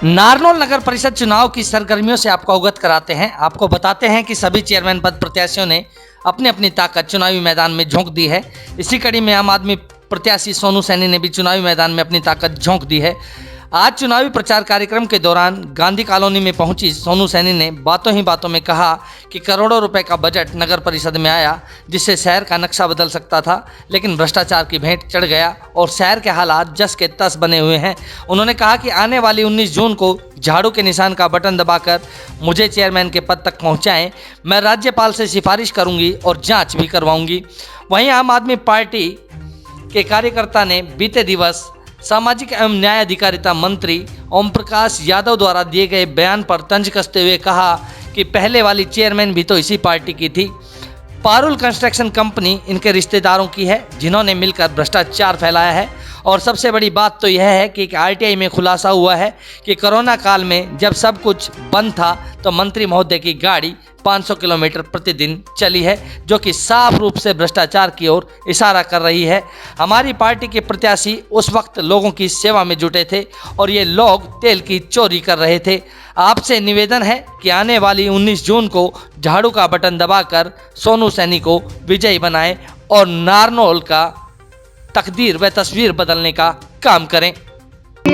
नारनौल नगर परिषद चुनाव की सरगर्मियों से आपको अवगत कराते हैं। आपको बताते हैं कि सभी चेयरमैन पद प्रत्याशियों ने अपनी अपनी ताकत चुनावी मैदान में झोंक दी है। इसी कड़ी में आम आदमी प्रत्याशी सोनू सैनी ने भी चुनावी मैदान में अपनी ताकत झोंक दी है। आज चुनावी प्रचार कार्यक्रम के दौरान गांधी कॉलोनी में पहुंची सोनू सैनी ने बातों ही बातों में कहा कि करोड़ों रुपए का बजट नगर परिषद में आया जिससे शहर का नक्शा बदल सकता था, लेकिन भ्रष्टाचार की भेंट चढ़ गया और शहर के हालात जस के तस बने हुए हैं। उन्होंने कहा कि आने वाली 19 जून को झाड़ू के निशान का बटन दबाकर मुझे चेयरमैन के पद तक पहुँचाएँ। मैं राज्यपाल से सिफारिश करूँगी और जाँच भी करवाऊँगी। वहीं आम आदमी पार्टी के कार्यकर्ता ने बीते दिवस सामाजिक एवं न्याय अधिकारिता मंत्री ओम प्रकाश यादव द्वारा दिए गए बयान पर तंज कसते हुए कहा कि पहले वाली चेयरमैन भी तो इसी पार्टी की थी। पारुल कंस्ट्रक्शन कंपनी इनके रिश्तेदारों की है जिन्होंने मिलकर भ्रष्टाचार फैलाया है। और सबसे बड़ी बात तो यह है कि आरटीआई में खुलासा हुआ है कि कोरोना काल में जब सब कुछ बंद था तो मंत्री महोदय की गाड़ी 500 किलोमीटर प्रतिदिन चली है, जो कि साफ रूप से भ्रष्टाचार की ओर इशारा कर रही है। हमारी पार्टी के प्रत्याशी उस वक्त लोगों की सेवा में जुटे थे और ये लोग तेल की चोरी कर रहे थे। आपसे निवेदन है कि आने वाली 19 जून को झाड़ू का बटन दबाकर सोनू सैनी को विजयी बनाएं और नारनौल का तकदीर व तस्वीर बदलने का काम करें।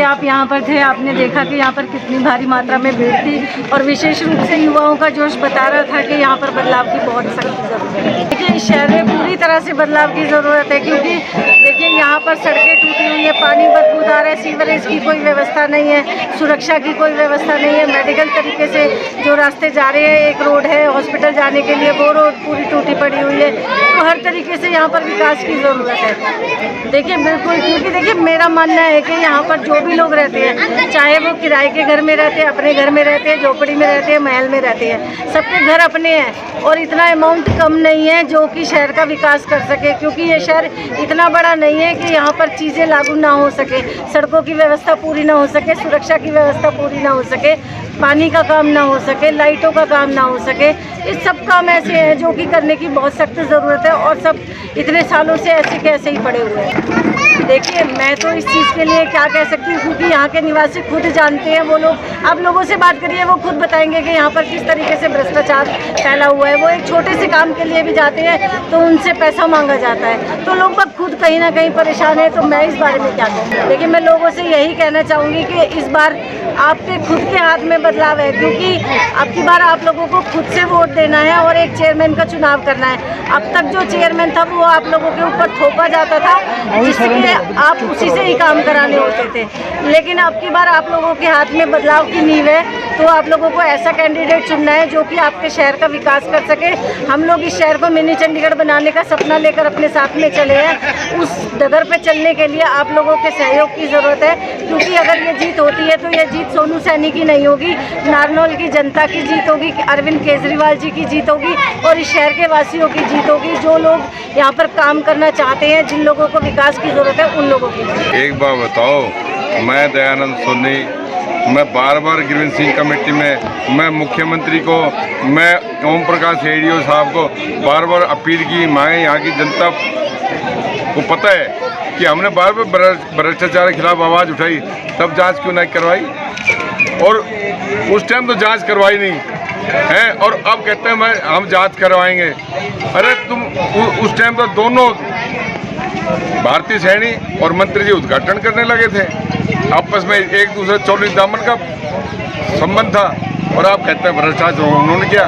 आप यहाँ पर थे, आपने देखा कि यहाँ पर कितनी भारी मात्रा में भीड़ थी और विशेष रूप से युवाओं का जोश बता रहा था कि यहाँ पर बदलाव की बहुत सख्त ज़रूरत है। देखिए, इस शहर में पूरी तरह से बदलाव की ज़रूरत है, क्योंकि देखिए यहाँ पर सड़कें टूटी हुई है, पानी बदबूदार है, सीवरेज की कोई व्यवस्था नहीं है, सुरक्षा की कोई व्यवस्था नहीं है। मेडिकल तरीके से जो रास्ते जा रहे हैं, एक रोड है हॉस्पिटल जाने के लिए, वो रोड पूरी टूटी पड़ी हुई है। तो हर तरीके से यहाँ पर विकास की ज़रूरत है। देखिए बिल्कुल, क्योंकि देखिए मेरा मानना है कि यहाँ पर जो भी लोग रहते हैं, चाहे वो किराए के घर में रहते हैं, अपने घर में रहते हैं, झोपड़ी में रहते हैं, महल में रहते हैं, सबके घर अपने हैं और इतना अमाउंट कम नहीं है जो कि शहर का विकास कर सके, क्योंकि ये शहर इतना बड़ा नहीं है कि यहाँ पर चीज़ें लागू ना हो सके, सड़कों की व्यवस्था पूरी ना हो सके, सुरक्षा की व्यवस्था पूरी ना हो सके, पानी का काम ना हो सके, लाइटों का काम ना हो सके। ये सब काम ऐसे हैं जो कि करने की बहुत सख्त ज़रूरत है और सब इतने सालों से ऐसे कैसे ही पड़े हुए हैं। देखिए, मैं तो इस चीज़ के लिए क्या कह सकती हूँ, क्योंकि यहाँ के निवासी खुद जानते हैं। वो लोग, आप लोगों से बात करिए, वो खुद बताएंगे कि यहाँ पर किस तरीके से भ्रष्टाचार फैला हुआ है। वो एक छोटे से काम के लिए भी जाते हैं तो उनसे पैसा मांगा जाता है, तो लोग बस खुद कहीं ना कहीं परेशान है। तो मैं इस बारे में क्या कहूँ, देखिए मैं लोगों से यही कहना चाहूँगी कि इस बार आपके खुद के हाथ में बदलाव है, क्योंकि अब की बार आप लोगों को खुद से वोट देना है और एक चेयरमैन का चुनाव करना है। अब तक जो चेयरमैन था वो आप लोगों के ऊपर थोपा जाता था, जिससे आप उसी से ही काम कराने होते थे, लेकिन अब की बार आप लोगों के हाथ में बदलाव की नींव है। तो आप लोगों को ऐसा कैंडिडेट चुनना है जो कि आपके शहर का विकास कर सके। हम लोग इस शहर को मिनी चंडीगढ़ बनाने का सपना लेकर अपने साथ में चले हैं। उस डगर पे चलने के लिए आप लोगों के सहयोग की ज़रूरत है, क्योंकि अगर ये जीत होती है तो ये जीत सोनू सैनी की नहीं होगी, नारनौल की जनता की जीत होगी, अरविंद केजरीवाल जी की जीत होगी और इस शहर के वासियों की जीत होगी। जो लोग यहाँ पर काम करना चाहते हैं, जिन लोगों को विकास की ज़रूरत है, उन लोगों की। एक बार बताओ, मैं दयानंद सोनी, मैं बार बार ग्रीन सिंह कमेटी में, मैं मुख्यमंत्री को, मैं ओम प्रकाश एडीओ साहब को बार बार अपील की। मैं यहाँ की जनता को पता है कि हमने बार बार भ्रष्टाचार के खिलाफ आवाज़ उठाई, तब जांच क्यों नहीं करवाई? और उस टाइम तो जांच करवाई नहीं है और अब कहते हैं हम जांच करवाएंगे। अरे तुम उस टाइम तो दोनों भारतीय सैनी और मंत्री जी उद्घाटन करने लगे थे, आपस में एक दूसरे चौली दामन का संबंध था और आप कहते हैं भ्रष्टाचार उन्होंने किया।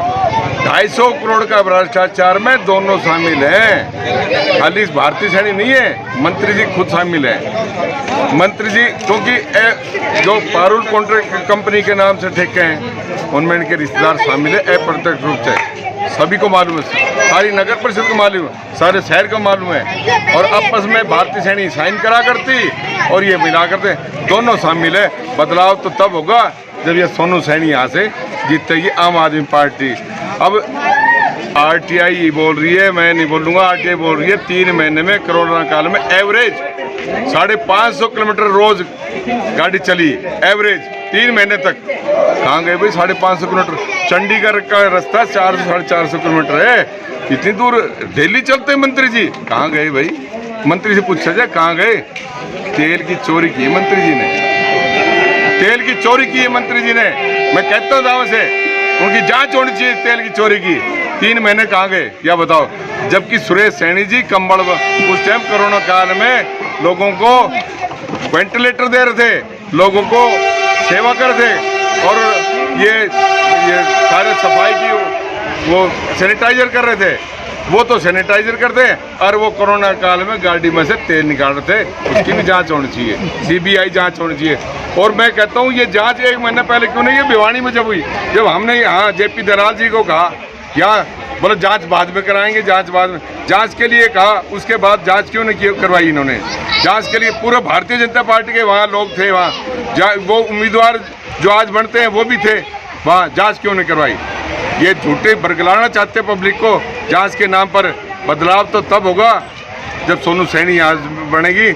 250 करोड़ का भ्रष्टाचार में दोनों शामिल हैं, खाली भारतीय सैनी नहीं है, मंत्री जी खुद शामिल हैं। मंत्री जी, क्योंकि जो पारुल कॉन्ट्रैक्ट कंपनी के नाम से ठेके हैं उनमें इनके रिश्तेदार शामिल है अप्रत्यक्ष रूप से। सभी को मालूम है, सारी नगर परिषद को मालूम है, सारे शहर को मालूम है और आपस में भारतीय सैनी साइन करा करती और ये मिला करते, दोनों शामिल है। बदलाव तो तब होगा जब ये सोनू सैनी यहाँ से जीतेगी आम आदमी पार्टी। अब आरटीआई बोल रही है, मैं नहीं बोलूँगा, आरटीआई बोल रही है 3 महीने में कोरोना काल में एवरेज 550 किलोमीटर रोज गाड़ी चली, एवरेज 3 महीने तक। कहाँ गए भाई 550 किलोमीटर? चंडीगढ़ का रास्ता 400-450 किलोमीटर है, इतनी दूर डेली चलते हैं मंत्री जी, कहाँ गए भाई? मंत्री से पूछा जाए कहाँ गए? तेल की चोरी की मंत्री जी ने। तेल की चोरी की है मंत्री जी ने। मैं कहता हूँ दावा से उनकी जांच होनी चाहिए तेल की चोरी की। 3 महीने कहाँ गए या बताओ। जबकि सुरेश सैनी जी कंबल उस टाइम कोरोना काल में लोगों को वेंटिलेटर दे रहे थे, लोगों को सेवा कर रहे थे, और ये सारे सफाई की वो सैनिटाइजर कर रहे थे। वो तो सैनिटाइजर करते हैं और वो कोरोना काल में गाड़ी में से तेल निकाल रहे थे। उसकी भी जांच होनी चाहिए, सीबीआई जांच होनी चाहिए। और मैं कहता हूँ ये जांच 1 महीना पहले क्यों नहीं, ये भिवानी में जब हुई, जब हमने यहाँ जेपी दलाल जी को कहा यहाँ बोले जांच बाद में कराएंगे, जांच बाद में, जांच के लिए कहा, उसके बाद जांच क्यों नहीं करवाई इन्होंने। जांच के लिए पूरा भारतीय जनता पार्टी के वहाँ लोग थे, वहाँ वो उम्मीदवार जो आज बनते हैं वो भी थे, वहाँ जांच क्यों नहीं करवाई। ये झूठे बरगलाना चाहते पब्लिक को जांच के नाम पर। बदलाव तो तब होगा जब सोनू सैनी आज बनेगी।